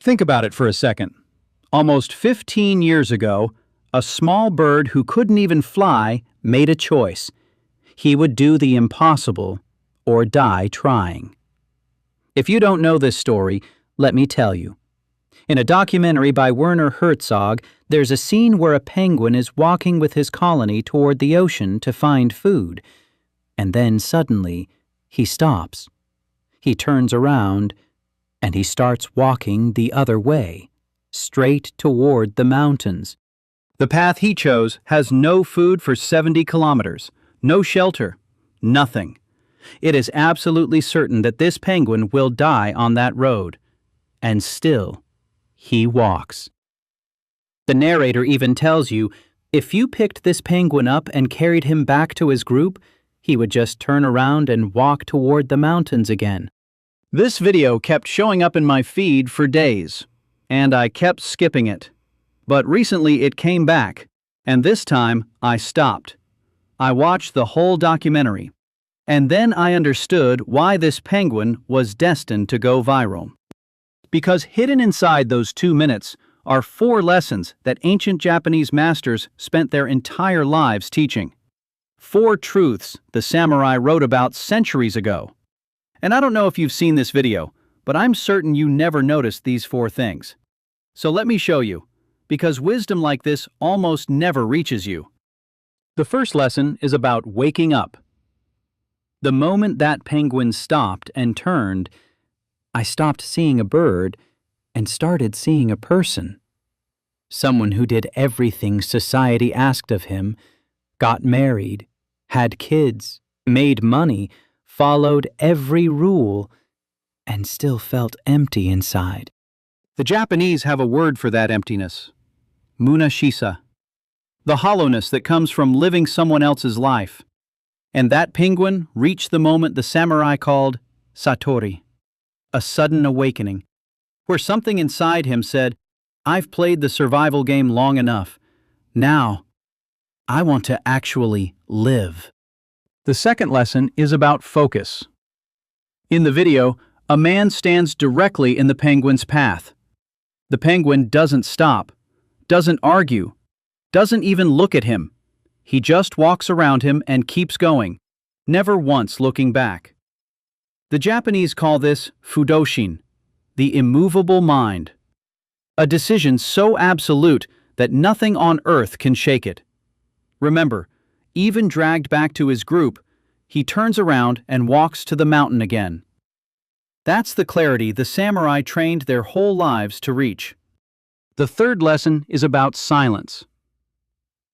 Think about it for a second. Almost 15 years ago, a small bird who couldn't even fly made a choice. He would do the impossible or die trying. If you don't know this story, let me tell you. In a documentary by Werner Herzog, there's a scene where a penguin is walking with his colony toward the ocean to find food. And then suddenly, he stops. He turns around, and he starts walking the other way, straight toward the mountains. The path he chose has no food for 70 kilometers, no shelter, nothing. It is absolutely certain that this penguin will die on that road. And still, he walks. The narrator even tells you, if you picked this penguin up and carried him back to his group, he would just turn around and walk toward the mountains again. This video kept showing up in my feed for days, and I kept skipping it. But recently it came back, and this time I stopped. I watched the whole documentary, and then I understood why this penguin was destined to go viral. Because hidden inside those 2 minutes are 4 lessons that ancient Japanese masters spent their entire lives teaching. 4 truths the samurai wrote about centuries ago. And I don't know if you've seen this video, but I'm certain you never noticed these 4 things. So let me show you, because wisdom like this almost never reaches you. The first lesson is about waking up. The moment that penguin stopped and turned, I stopped seeing a bird and started seeing a person. Someone who did everything society asked of him, got married, had kids, made money, followed every rule, and still felt empty inside. The Japanese have a word for that emptiness. Munashisa. The hollowness that comes from living someone else's life. And that penguin reached the moment the samurai called Satori. A sudden awakening, where something inside him said, I've played the survival game long enough. Now, I want to actually live. The second lesson is about focus. In the video, a man stands directly in the penguin's path. The penguin doesn't stop, doesn't argue, doesn't even look at him. He just walks around him and keeps going, never once looking back. The Japanese call this fudoshin, the immovable mind. A decision so absolute that nothing on earth can shake it. Remember, even dragged back to his group, he turns around and walks to the mountain again. That's the clarity the samurai trained their whole lives to reach. The third lesson is about silence.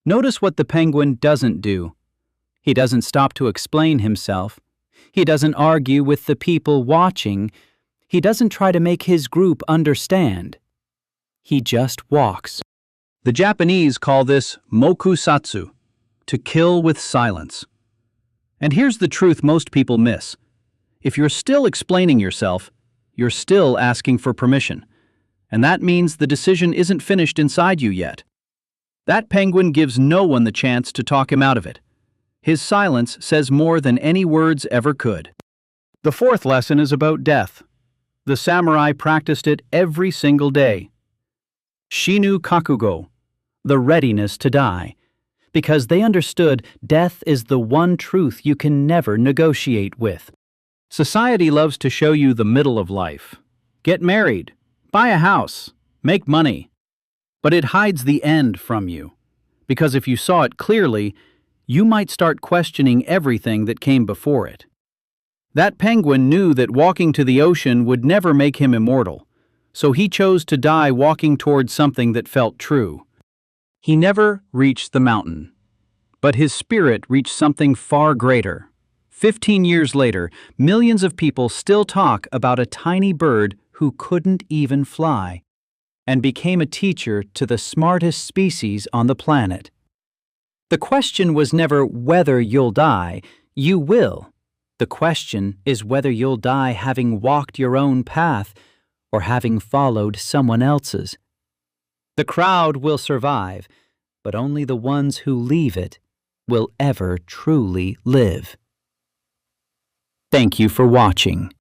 Notice what the penguin doesn't do. He doesn't stop to explain himself. He doesn't argue with the people watching. He doesn't try to make his group understand. He just walks. The Japanese call this mokusatsu, to kill with silence. And here's the truth most people miss. If you're still explaining yourself, you're still asking for permission. And that means the decision isn't finished inside you yet. That penguin gives no one the chance to talk him out of it. His silence says more than any words ever could. The fourth lesson is about death. The samurai practiced it every single day. Shinu kakugo, the readiness to die, because they understood death is the one truth you can never negotiate with. Society loves to show you the middle of life. Get married, buy a house, make money. But it hides the end from you, because if you saw it clearly, you might start questioning everything that came before it. That penguin knew that walking to the ocean would never make him immortal, so he chose to die walking towards something that felt true. He never reached the mountain, but his spirit reached something far greater. 15 years later, millions of people still talk about a tiny bird who couldn't even fly, and became a teacher to the smartest species on the planet. The question was never whether you'll die, you will. The question is whether you'll die having walked your own path or having followed someone else's. The crowd will survive, but only the ones who leave it will ever truly live. Thank you for watching.